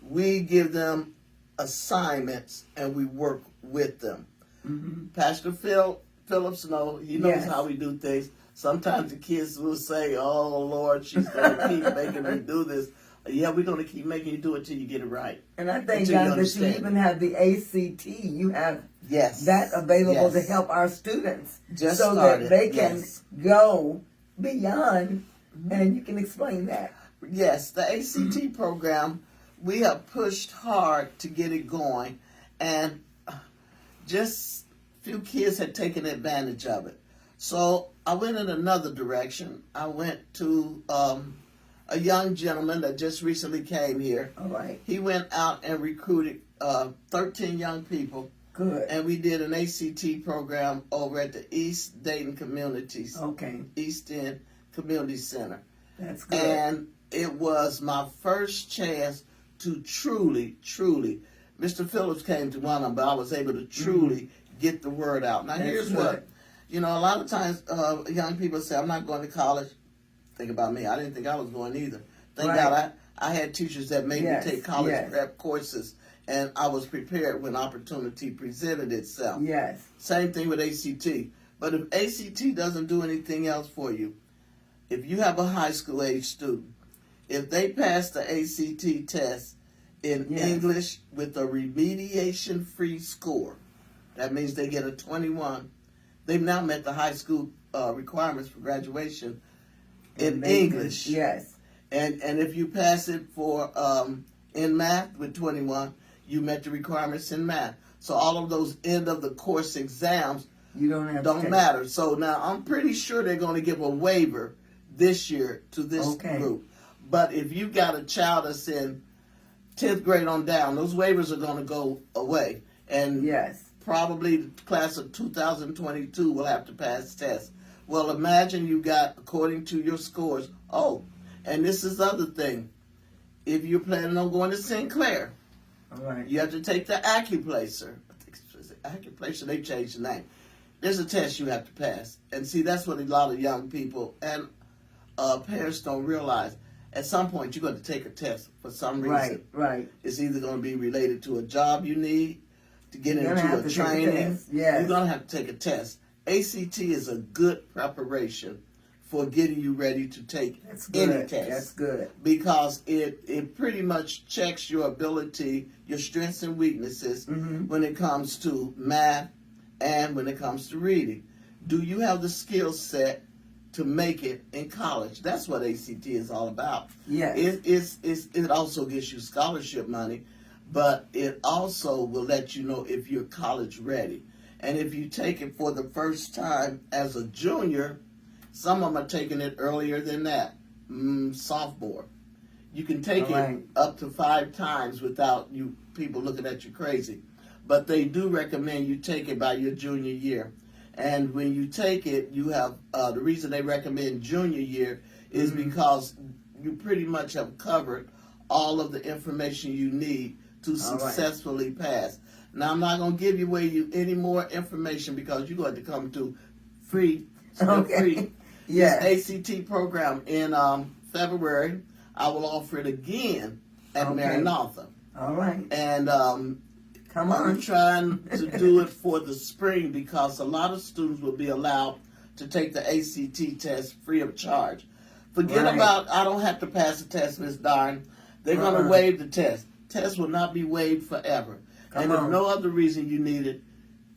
Speaker 2: We give them assignments and we work with them.
Speaker 1: Mm-hmm.
Speaker 2: Pastor Phillips knows
Speaker 1: Yes.
Speaker 2: how we do things. Sometimes the kids will say, oh, Lord, she's going to keep making me do this. Yeah, we're going to keep making you do it till you get it right.
Speaker 1: And I thank
Speaker 2: Until
Speaker 1: God
Speaker 2: you
Speaker 1: that you
Speaker 2: understand
Speaker 1: even
Speaker 2: it.
Speaker 1: have the ACT. You have
Speaker 2: Yes.
Speaker 1: that available to
Speaker 2: Yes.
Speaker 1: help our students
Speaker 2: Just
Speaker 1: so
Speaker 2: started.
Speaker 1: that they can
Speaker 2: Yes.
Speaker 1: go beyond, and you can explain that.
Speaker 2: Yes, the ACT program, we have pushed hard to get it going, and just few kids had taken advantage of it. So I went in another direction. I went to a young gentleman that just recently came here.
Speaker 1: All right.
Speaker 2: He went out and recruited 13 young people,
Speaker 1: Good.
Speaker 2: and we did an ACT program over at the East Dayton Communities,
Speaker 1: Okay.
Speaker 2: East End Community Center.
Speaker 1: That's good.
Speaker 2: And it was my first chance to truly, Mr. Phillips came to one of them, but I was able to truly get the word out. Now,
Speaker 1: That's
Speaker 2: here's
Speaker 1: good.
Speaker 2: what, a lot of times young people say, I'm not going to college. Think about me. I didn't think I was going either. Thank
Speaker 1: Right.
Speaker 2: God I had teachers that made
Speaker 1: Yes,
Speaker 2: me take college
Speaker 1: yes.
Speaker 2: prep courses, and I was prepared when opportunity presented itself.
Speaker 1: Yes.
Speaker 2: Same thing with ACT. But if ACT doesn't do anything else for you, if you have a high school age student, if they pass the ACT test in
Speaker 1: Yes.
Speaker 2: English with a remediation free score, that means they get a 21. They've now met the high school requirements for graduation in English.
Speaker 1: Yes.
Speaker 2: And if you pass it for in math with 21, you met the requirements in math. So all of those end of the course exams
Speaker 1: You don't have to
Speaker 2: don't
Speaker 1: take-
Speaker 2: matter. So now I'm pretty sure they're going to give a waiver this year to this group. But if you got a child that's in 10th grade on down, those waivers are going to go away. And
Speaker 1: Yes.
Speaker 2: probably the class of 2022 will have to pass tests. Well, imagine you got, according to your scores, and this is the other thing. If you're planning on going to Sinclair,
Speaker 1: All right.
Speaker 2: you have to take the Accuplacer. Accuplacer, they changed the name. There's a test you have to pass. And see, that's what a lot of young people and parents don't realize. At some point, you're going to take a test for some reason.
Speaker 1: Right. Right.
Speaker 2: It's either going to be related to a job you need, to get
Speaker 1: You're gonna
Speaker 2: into
Speaker 1: have
Speaker 2: a
Speaker 1: to take a
Speaker 2: training.
Speaker 1: test. Yes.
Speaker 2: You're going to have to take a test. ACT is a good preparation for getting you ready to take
Speaker 1: That's good.
Speaker 2: any test.
Speaker 1: That's good.
Speaker 2: Because it pretty much checks your ability, your strengths and weaknesses when it comes to math and when it comes to reading. Do you have the skill set to make it in college? That's what ACT is all about.
Speaker 1: Yes.
Speaker 2: It also gives you scholarship money, but it also will let you know if you're college ready. And if you take it for the first time as a junior, some of them are taking it earlier than that, sophomore. You can take it up to 5 times without you people looking at you crazy. But they do recommend you take it by your junior year. And when you take it, you have, the reason they recommend junior year is because you pretty much have covered all of the information you need to successfully pass. Now, I'm not going to give away you any more information because you're going to come to free Still
Speaker 1: Okay.
Speaker 2: free.
Speaker 1: Yes.
Speaker 2: This ACT program in February. I will offer it again at
Speaker 1: Okay.
Speaker 2: Maranatha.
Speaker 1: All right.
Speaker 2: And
Speaker 1: Come on.
Speaker 2: I'm trying to do it for the spring because a lot of students will be allowed to take the ACT test free of charge. Forget
Speaker 1: Right.
Speaker 2: about, I don't have to pass the test, Miss Darn. They're going to waive the test. Test will not be waived forever.
Speaker 1: Come
Speaker 2: and if
Speaker 1: on.
Speaker 2: no other reason you need it,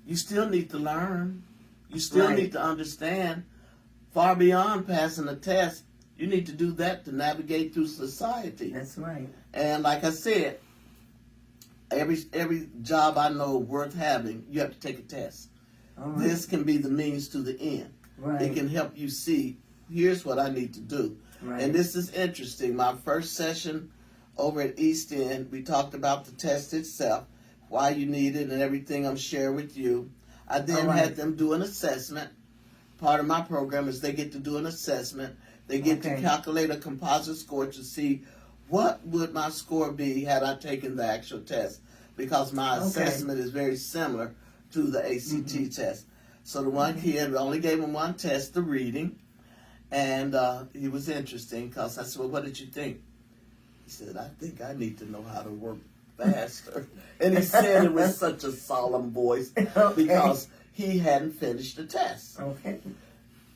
Speaker 2: you still need to learn. You still
Speaker 1: Right.
Speaker 2: need to understand. Far beyond passing a test, you need to do that to navigate through society.
Speaker 1: That's right.
Speaker 2: And like I said, every job I know worth having, you have to take a test.
Speaker 1: All right.
Speaker 2: This can be the means to the end.
Speaker 1: Right.
Speaker 2: It can help you see, here's what I need to do.
Speaker 1: Right.
Speaker 2: And this is interesting. My first session over at East End, we talked about the test itself, why you need it, and everything I'm sharing with you. I then had them do an assessment. Part of my program is they get to do an assessment. They get to calculate a composite score to see what would my score be had I taken the actual test, because my assessment is very similar to the ACT test. So the one kid, we only gave him one test, the reading, and he was interesting because I said, well, what did you think? He said, I think I need to know how to work faster. And he said it with such a solemn voice because he hadn't finished the test.
Speaker 1: Okay.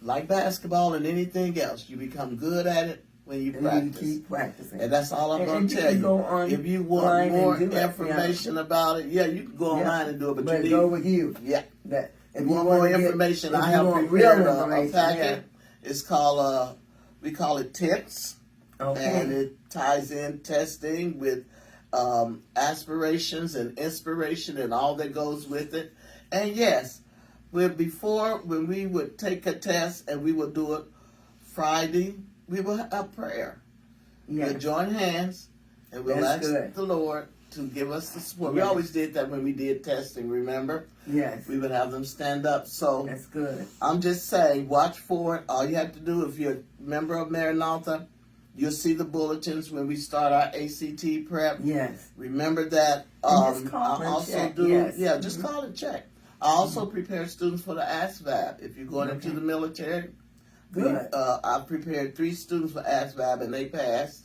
Speaker 2: Like basketball and anything else, you become good at it when you practice.
Speaker 1: You keep practicing.
Speaker 2: And that's all I'm going to tell
Speaker 1: you.
Speaker 2: you.
Speaker 1: Go on
Speaker 2: If you want more
Speaker 1: information
Speaker 2: about it, you can go online and do it.
Speaker 1: But you go with you.
Speaker 2: Yeah.
Speaker 1: That
Speaker 2: if you want more information, I have prepared a packet. It's called, we call it TIPS.
Speaker 1: Okay.
Speaker 2: And it ties in testing with aspirations and inspiration and all that goes with it. And yes, when we would take a test and we would do it Friday, we would have prayer.
Speaker 1: Yes.
Speaker 2: We'll join hands and we'll ask the Lord to give us the support. Yes. We always did that when we did testing, remember?
Speaker 1: Yes.
Speaker 2: We would have them stand up. So
Speaker 1: that's good.
Speaker 2: I'm just saying, watch for it. All you have to do, if you're a member of Maranatha, you'll see the bulletins when we start our ACT prep.
Speaker 1: Yes.
Speaker 2: Remember that.
Speaker 1: Just call and check.
Speaker 2: Just call and check. I also prepare students for the ASVAB. If you're going into the military,
Speaker 1: good.
Speaker 2: I prepared 3 students for ASVAB and they passed.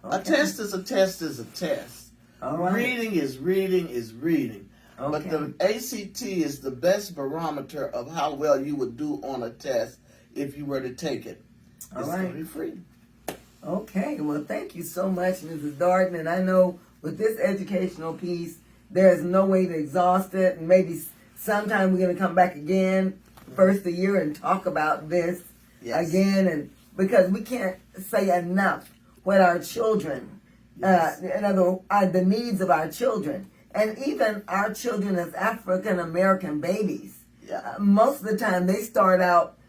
Speaker 2: A test is a test is a test.
Speaker 1: All right.
Speaker 2: Reading is reading is reading. But the ACT is the best barometer of how well you would do on a test if you were to take it. It's going to be free.
Speaker 1: Okay, well, thank you so much, Mrs. Darden. And I know with this educational piece, there's no way to exhaust it. And maybe sometime we're going to come back again, first of the year, and talk about this again. And because we can't say enough what our children, the needs of our children, and even our children as African American babies. Most of the time, they start out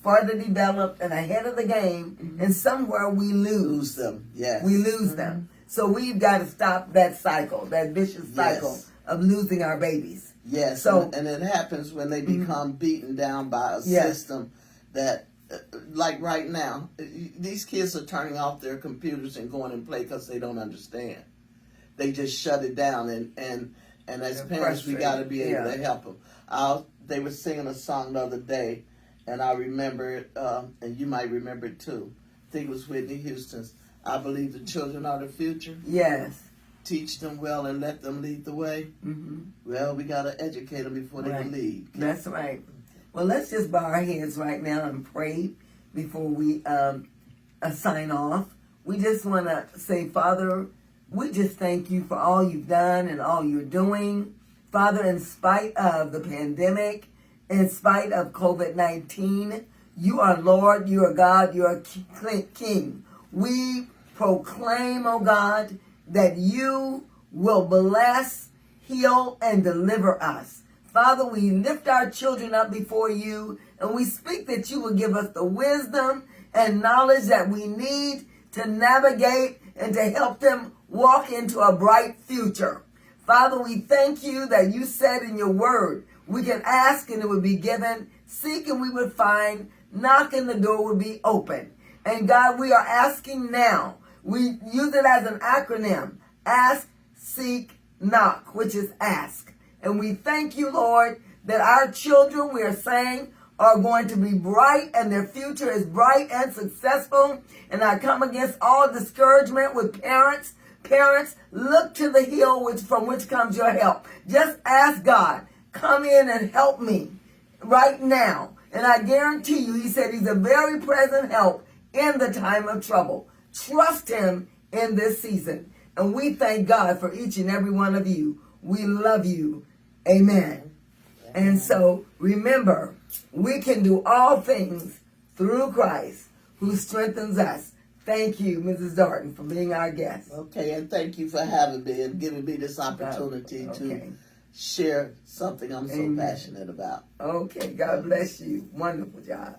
Speaker 1: further developed and ahead of the game, and somewhere we lose
Speaker 2: them. Yes,
Speaker 1: we lose them. So we've got to stop that cycle, that vicious cycle of losing our babies.
Speaker 2: Yes. So and it happens when they become beaten down by a system that, like right now, these kids are turning off their computers and going and play because they don't understand. They just shut it down, and as parents, we got to be able to help them. They were singing a song the other day. And I remember it, and you might remember it too. I think it was Whitney Houston's, I believe the children are the future.
Speaker 1: Yes.
Speaker 2: Teach them well and let them lead the way. Well, we got to educate them before they can lead.
Speaker 1: That's right. Well, let's just bow our heads right now and pray before we sign off. We just want to say, Father, we just thank you for all you've done and all you're doing. Father, in spite of the pandemic, in spite of COVID-19, you are Lord, you are God, you are King. We proclaim, oh God, that you will bless, heal, and deliver us. Father, we lift our children up before you, and we speak that you will give us the wisdom and knowledge that we need to navigate and to help them walk into a bright future. Father, we thank you that you said in your word, we can ask and it would be given, seek and we would find, knock and the door would be open. And God, we are asking now. We use it as an acronym, ask, seek, knock, which is ask. And we thank you, Lord, that our children, we are saying, are going to be bright and their future is bright and successful. And I come against all discouragement with parents. Parents, look to the hill from which comes your help. Just ask God, come in and help me right now. And I guarantee you, he said he's a very present help in the time of trouble. Trust him in this season. And we thank God for each and every one of you. We love you. Amen. And so remember, we can do all things through Christ who strengthens us. Thank you, Mrs. Darden, for being our guest.
Speaker 2: Okay, and thank you for having me and giving me this opportunity to share something I'm so passionate about.
Speaker 1: Okay, God bless you. Wonderful job.